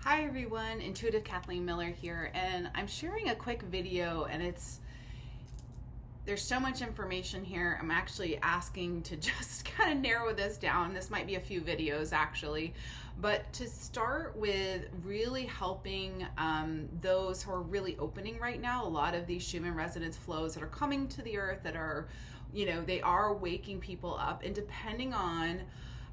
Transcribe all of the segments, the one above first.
Hi everyone, Intuitive Kathleen Miller here, and I'm sharing a quick video, and there's so much information here. I'm actually asking to just kind of narrow this down. This might be a few videos actually, but to start with really helping those who are really opening right now. A lot of these Schumann resonance flows that are coming to the earth that are, they are waking people up, and depending on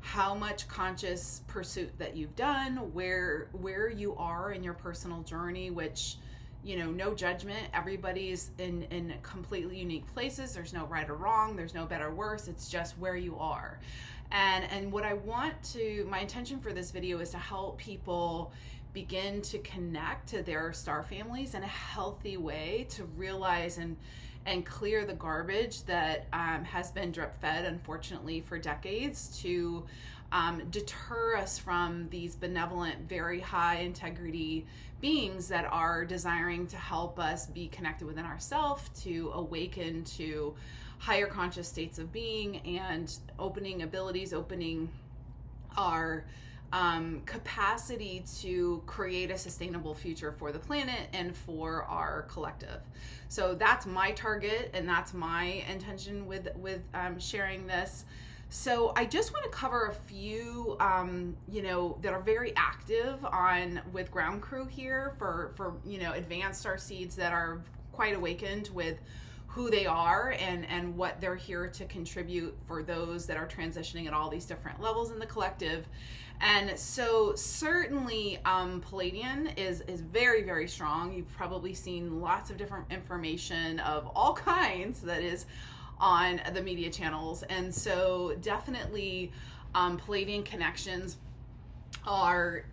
how much conscious pursuit that you've done, where you are in your personal journey, which, no judgment. Everybody's in completely unique places. There's no right or wrong. There's no better or worse. It's just where you are. And what my intention for this video is to help people begin to connect to their star families in a healthy way, to realize and clear the garbage that has been drip fed, unfortunately, for decades, to deter us from these benevolent, very high integrity beings that are desiring to help us be connected within ourselves, to awaken to higher conscious states of being, and opening our capacity to create a sustainable future for the planet and for our collective. So that's my target, and that's my intention with sharing this. So I just want to cover a few, that are very active with ground crew here for advanced starseeds that are quite awakened with who they are and what they're here to contribute for those that are transitioning at all these different levels in the collective. And so certainly Pleiadian is very, very strong. You've probably seen lots of different information of all kinds that is on the media channels. And so definitely Pleiadian connections are,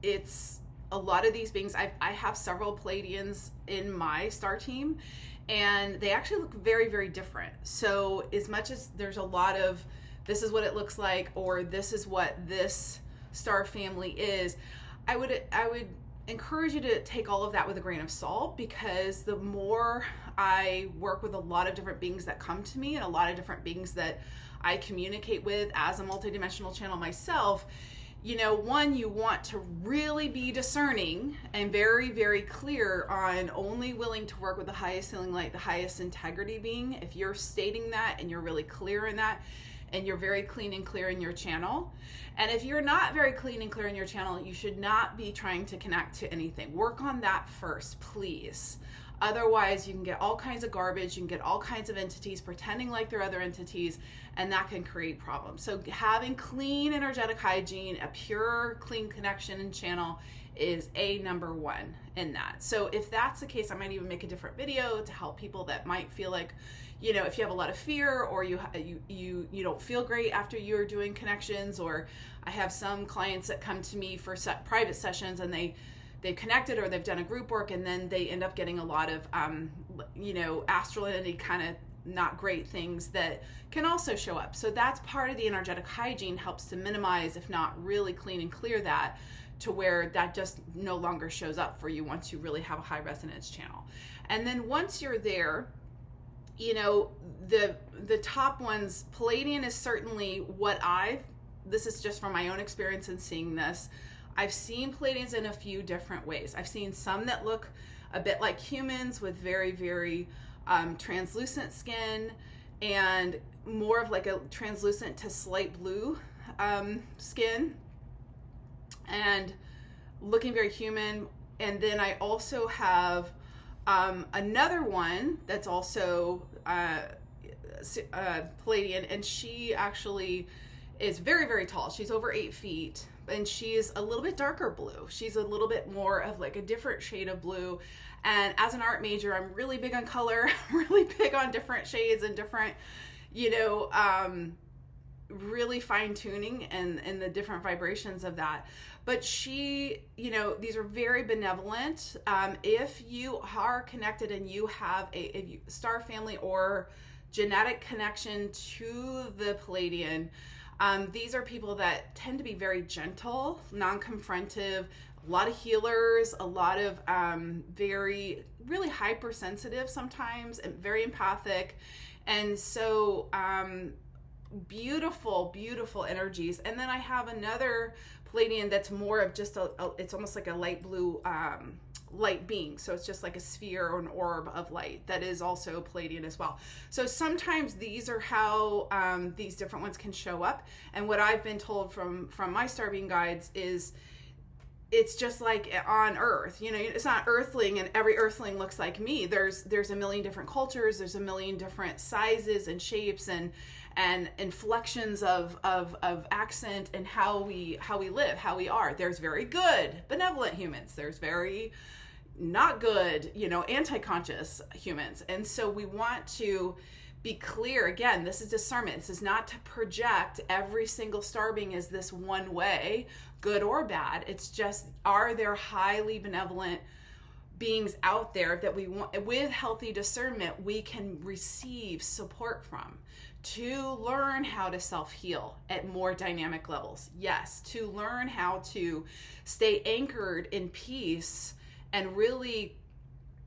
it's a lot of these beings. I have several Pleiadians in my star team, and they actually look very, very different. So as much as there's a lot of this is what it looks like, or this is what this star family is, I would encourage you to take all of that with a grain of salt, because the more I work with a lot of different beings that come to me and a lot of different beings that I communicate with as a multidimensional channel myself, one, you want to really be discerning and very, very clear on only willing to work with the highest healing light, the highest integrity being. If you're stating that and you're really clear in that, and you're very clean and clear in your channel. And if you're not very clean and clear in your channel, you should not be trying to connect to anything. Work on that first, please. Otherwise, you can get all kinds of garbage, you can get all kinds of entities pretending like they're other entities, and that can create problems. So having clean energetic hygiene, a pure, clean connection and channel is number one in that. So if that's the case, I might even make a different video to help people that might feel like, if you have a lot of fear, or you don't feel great after you're doing connections. Or I have some clients that come to me for private sessions, and they've connected or they've done a group work, and then they end up getting a lot of astral entity kind of not great things that can also show up. So that's part of the energetic hygiene, helps to minimize, if not really clean and clear that, to where that just no longer shows up for you once you really have a high resonance channel. And then once you're there, the top ones, Pleiadian is certainly this is just from my own experience in seeing this. I've seen Pleiadians in a few different ways. I've seen some that look a bit like humans with very, very translucent skin, and more of like a translucent to slight blue skin, and looking very human. And then I also have another one that's also Pleiadian, and she actually is very, very tall. She's over 8 feet, and she's a little bit darker blue. She's a little bit more of like a different shade of blue. And as an art major, I'm really big on color, really big on different shades and different, really fine tuning and the different vibrations of that. But she, these are very benevolent. If you are connected and you have a star family or genetic connection to the Pleiadian, these are people that tend to be very gentle, non-confrontive, a lot of healers, a lot of very, really hypersensitive sometimes, and very empathic. And so beautiful, beautiful energies. And then I have another Pleiadian that's more of just it's almost like a light blue light being. So it's just like a sphere or an orb of light that is also Pleiadian as well. So sometimes these are how these different ones can show up. And what I've been told from my star being guides is it's just like on Earth, you know, it's not earthling and every earthling looks like me. There's a million different cultures, there's a million different sizes and shapes and inflections of accent and how we live, how we are. There's very good, benevolent humans. There's very not good, you know, anti-conscious humans. And so we want to be clear. Again, this is discernment. This is not to project every single star being as this one way, good or bad. It's just, are there highly benevolent beings out there that we want, with healthy discernment, we can receive support from to learn how to self-heal at more dynamic levels. Yes, to learn how to stay anchored in peace and really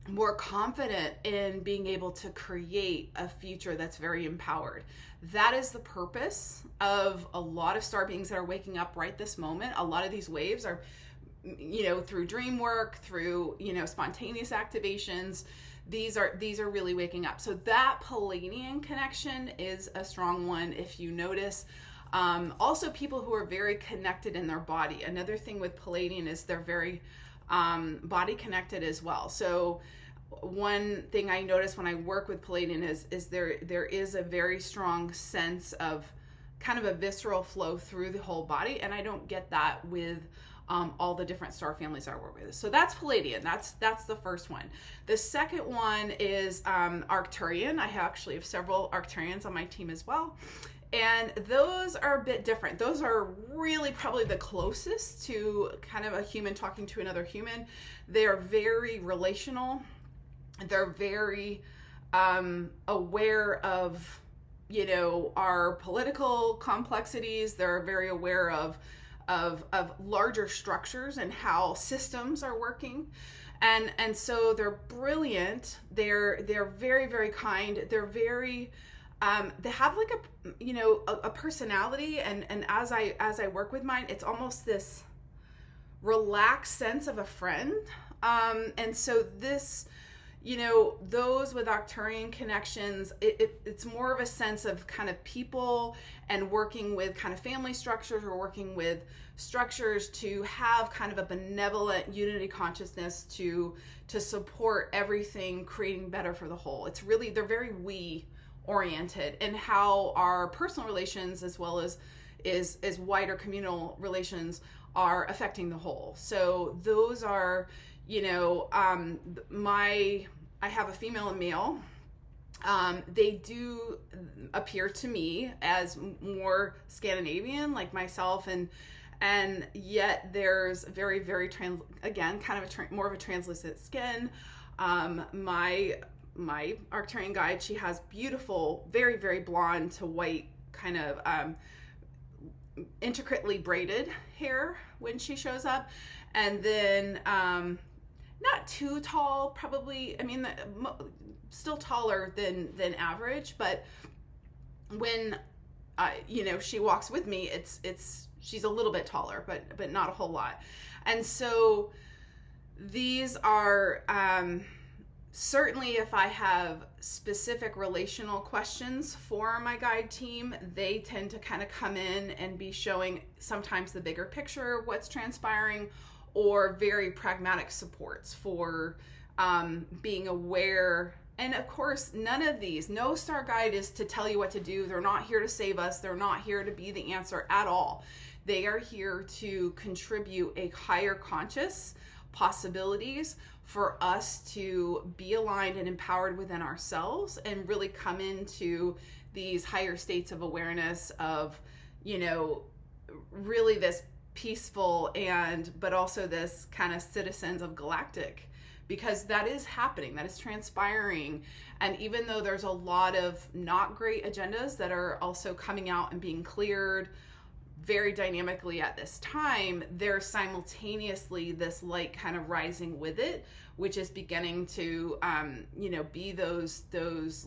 more confident in being able to create a future that's very empowered. That is the purpose of a lot of star beings that are waking up right this moment. A lot of these waves are, you know, through dream work, through, you know, spontaneous activations. These are really waking up. So that Pleiadian connection is a strong one. If you notice, also people who are very connected in their body. Another thing with Pleiadian is they're very body connected as well. So one thing I notice when I work with Pleiadian is there is a very strong sense of kind of a visceral flow through the whole body, and I don't get that with all the different star families I work with. So that's Pleiadian. That's the first one. The second one is Arcturian. I actually have several Arcturians on my team as well. And those are a bit different. Those are really probably the closest to kind of a human talking to another human. They're very relational. They're very aware of, you know, our political complexities. They're very aware of larger structures and how systems are working. And so they're brilliant. They're very, very kind. They're very they have like a personality, and as I work with mine, it's almost this relaxed sense of a friend. And so this, you know, those with Arcturian connections, it's more of a sense of kind of people and working with kind of family structures or working with structures to have kind of a benevolent unity consciousness to support everything, creating better for the whole. It's really, they're very we oriented in how our personal relations as well as wider communal relations are affecting the whole. So those are, you know, I have a female and male. They do appear to me as more Scandinavian, like myself, and yet there's very, very kind of more of a translucent skin. My Arcturian guide, she has beautiful, very, very blonde to white, kind of intricately braided hair when she shows up. And then not too tall, probably, I mean, still taller than average, but when you know, she walks with me, she's a little bit taller, but not a whole lot. And so these are certainly, if I have specific relational questions for my guide team, they tend to kind of come in and be showing sometimes the bigger picture of what's transpiring, or very pragmatic supports for being aware. And of course, no star guide is to tell you what to do. They're not here to save us. They're not here to be the answer at all. They are here to contribute a higher conscious possibilities for us to be aligned and empowered within ourselves and really come into these higher states of awareness of, you know, really this peaceful but also this kind of citizens of galactic, because that is happening, that is transpiring. And even though there's a lot of not great agendas that are also coming out and being cleared very dynamically at this time, there's simultaneously this light kind of rising with it, which is beginning to, you know, be those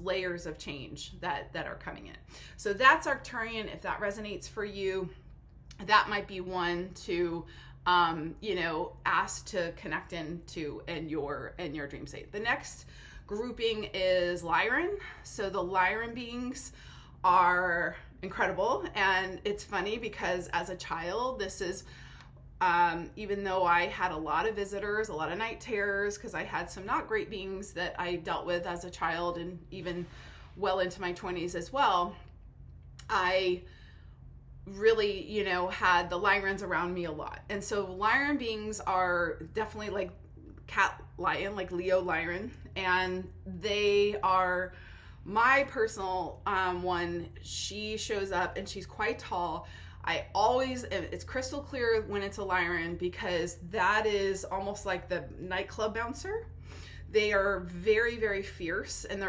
layers of change that are coming in. So that's Arcturian, if that resonates for you. that might be one to ask to connect into in your dream state. The next grouping is Lyran. So the Lyran beings are incredible, and it's funny because as a child, this is even though I had a lot of visitors, a lot of night terrors, because I had some not great beings that I dealt with as a child and even well into my 20s as well, I really, had the Lyrans around me a lot. And so Lyran beings are definitely like cat lion, like Leo Lyran, and they are my personal one. She shows up and she's quite tall. It's crystal clear when it's a Lyran, because that is almost like the nightclub bouncer. They are very, very fierce, and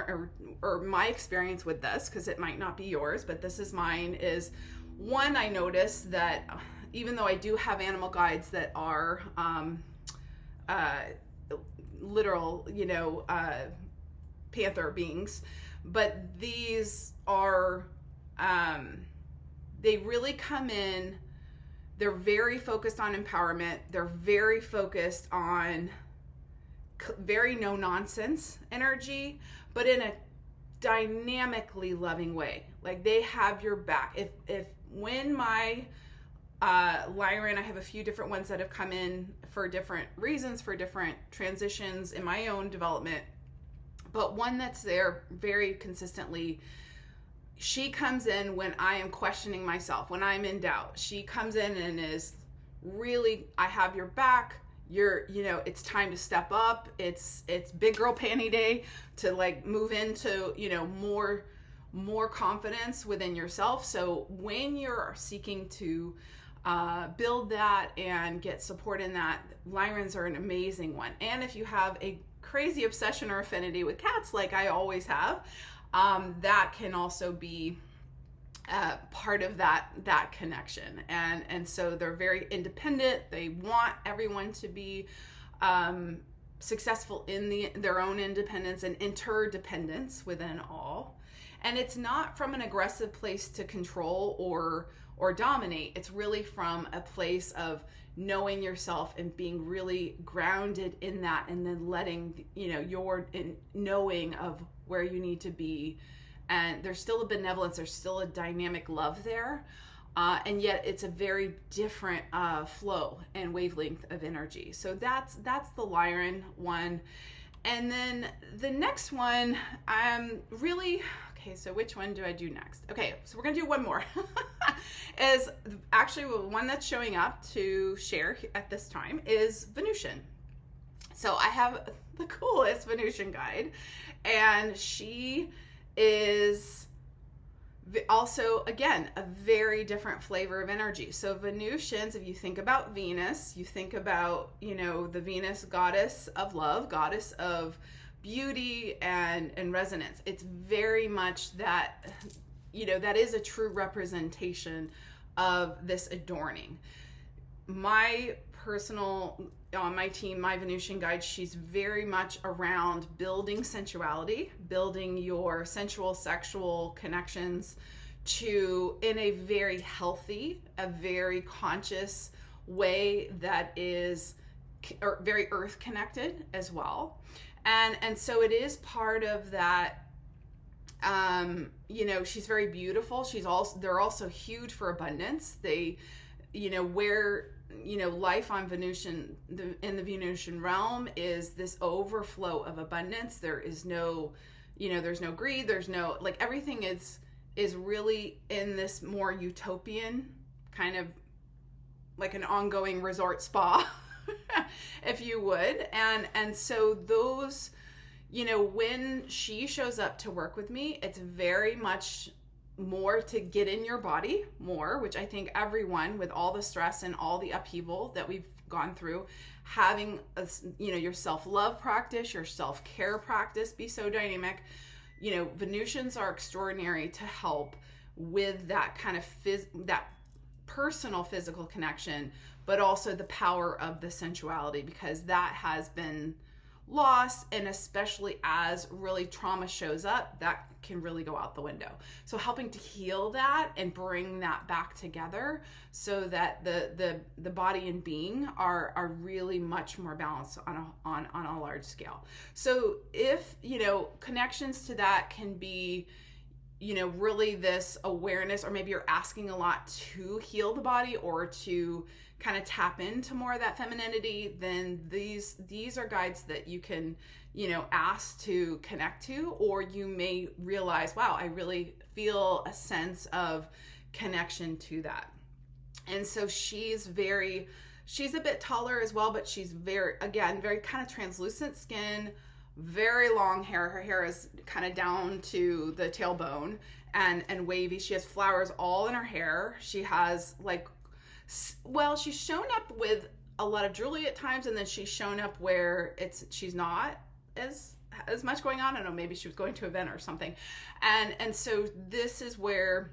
or my experience with this, because it might not be yours, but this is mine, is one, I noticed that even though I do have animal guides that are literal, panther beings, but these are, they really come in, they're very focused on empowerment, they're very focused on very no nonsense energy, but in a dynamically loving way. Like they have your back. If when my Lyran, I have a few different ones that have come in for different reasons, for different transitions in my own development, but one that's there very consistently, she comes in when I am questioning myself, when I'm in doubt. She comes in and is really, I have your back. It's time to step up. It's big girl panty day to like move into, more confidence within yourself. So when you're seeking to build that and get support in that, Lyrans are an amazing one. And if you have a crazy obsession or affinity with cats, like I always have, that can also be part of that connection. And so they're very independent. They want everyone to be successful in their own independence and interdependence within all. And it's not from an aggressive place to control or dominate. It's really from a place of knowing yourself and being really grounded in that, and then letting, your knowing of where you need to be. And there's still a benevolence, there's still a dynamic love there. And yet it's a very different flow and wavelength of energy. So that's the Lyran one. And then the next one, so which one do I do next? Okay, so we're gonna do one more. Is actually one that's showing up to share at this time is Venusian. So I have the coolest Venusian guide, and she is also, again, a very different flavor of energy. So Venusians, if you think about Venus, you think about, the Venus goddess of love, goddess of beauty and resonance. It's very much that, that is a true representation of this adorning. My personal, on my team, my Venusian guide, she's very much around building sensuality, building your sensual, sexual connections in a very healthy, a very conscious way that is very earth connected as well. And so it is part of that, she's very beautiful. They're also huge for abundance. They, where, life on Venusian, in the Venusian realm is this overflow of abundance. There is no, there's no greed. There's no, like, everything is really in this more utopian kind of like an ongoing resort spa, if you would. And so those, when she shows up to work with me, it's very much more to get in your body more, which I think everyone, with all the stress and all the upheaval that we've gone through, having your self-love practice, your self-care practice be so dynamic. Venusians are extraordinary to help with that kind of that personal physical connection, but also the power of the sensuality, because that has been loss, and especially as really trauma shows up, that can really go out the window. So helping to heal that and bring that back together so that the body and being are really much more balanced on a large scale. So if, connections to that can be, really this awareness, or maybe you're asking a lot to heal the body or to kind of tap into more of that femininity, then these are guides that you can, ask to connect to, or you may realize, wow, I really feel a sense of connection to that. And so she's a bit taller as well, but she's very kind of translucent skin, very long hair. Her hair is kind of down to the tailbone and wavy. She has flowers all in her hair. She has she's shown up with a lot of jewelry at times, and then she's shown up where she's not as much going on. I don't know, maybe she was going to an event or something. And so this is where,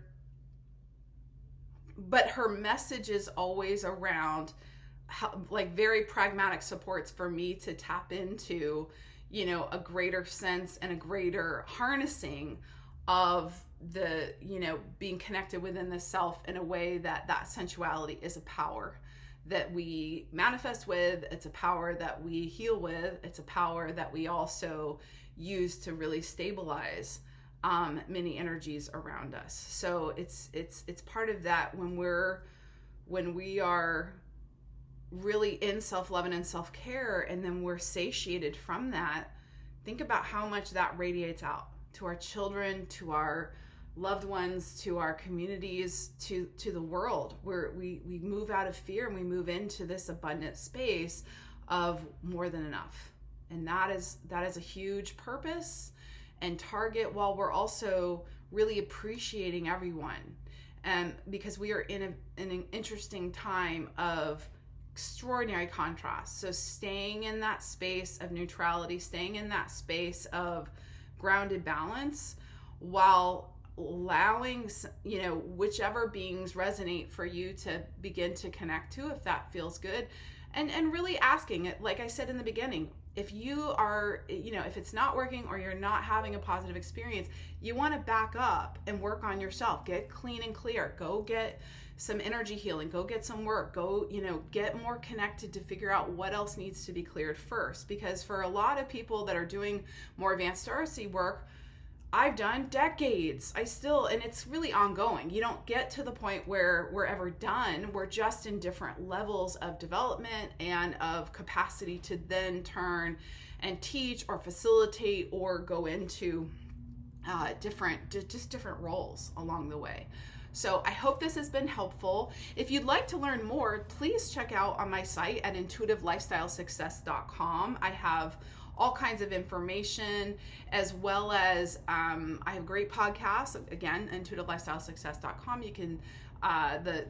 but her message is always around very pragmatic supports for me to tap into, a greater sense and a greater harnessing of the, being connected within the self in a way that sensuality is a power that we manifest with. It's a power that we heal with. It's a power that we also use to really stabilize many energies around us. So it's part of that when we are really in self-love and in self-care, and then we're satiated from that. Think about how much that radiates out to our children, to our loved ones, to our communities, to the world, where we move out of fear and we move into this abundant space of more than enough. And that is a huge purpose and target, while we're also really appreciating everyone. And because we are in an interesting time of extraordinary contrast. So staying in that space of neutrality, staying in that space of grounded balance, while allowing, whichever beings resonate for you to begin to connect to, if that feels good. And really asking it, like I said in the beginning, if you are, if it's not working or you're not having a positive experience, you want to back up and work on yourself. Get clean and clear. Go get some energy healing. Go get some work. Go, get more connected to figure out what else needs to be cleared first. Because for a lot of people that are doing more advanced Starseed work, I've done decades. And it's really ongoing. You don't get to the point where we're ever done. We're just in different levels of development and of capacity to then turn and teach or facilitate or go into different roles along the way. So I hope this has been helpful. If you'd like to learn more, please check out on my site at intuitivelifestylesuccess.com. I have all kinds of information, as well as I have great podcasts. Again, intuitivelifestylesuccess.com. You can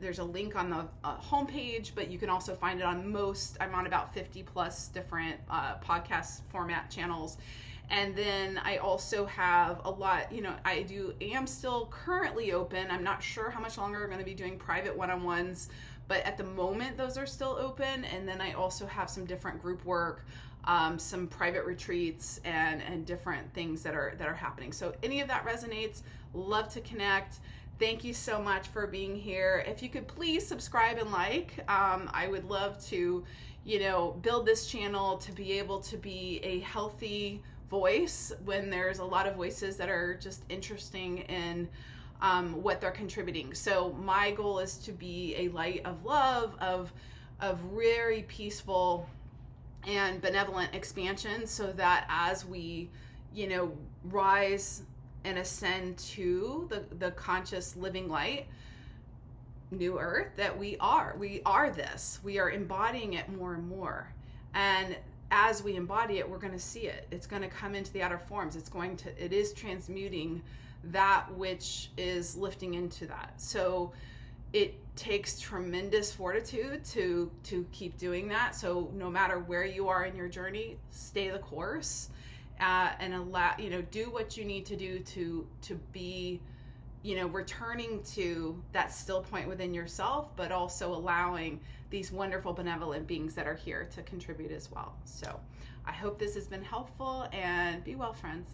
there's a link on the homepage, but you can also find it on I'm on about 50 plus different podcast format channels. And then I also have a lot, I am still currently open. I'm not sure how much longer I'm going to be doing private one-on-ones, but at the moment those are still open. And then I also have some different group work, some private retreats and different things that are happening. So any of that resonates, love to connect. Thank you so much for being here. If you could please subscribe and I would love to, build this channel to be able to be a healthy voice when there's a lot of voices that are just interesting in what they're contributing. So my goal is to be a light of love, of very peaceful and benevolent expansion, so that as we, rise and ascend to the conscious living light, new earth, that we are this. We are embodying it more and more. And as we embody it, we're going to see it. It's going to come into the outer forms. It is transmuting that which is lifting into that. So it takes tremendous fortitude to keep doing that. So no matter where you are in your journey, stay the course, and allow, do what you need to do to be returning to that still point within yourself, but also allowing these wonderful benevolent beings that are here to contribute as well. So I hope this has been helpful, and be well, friends.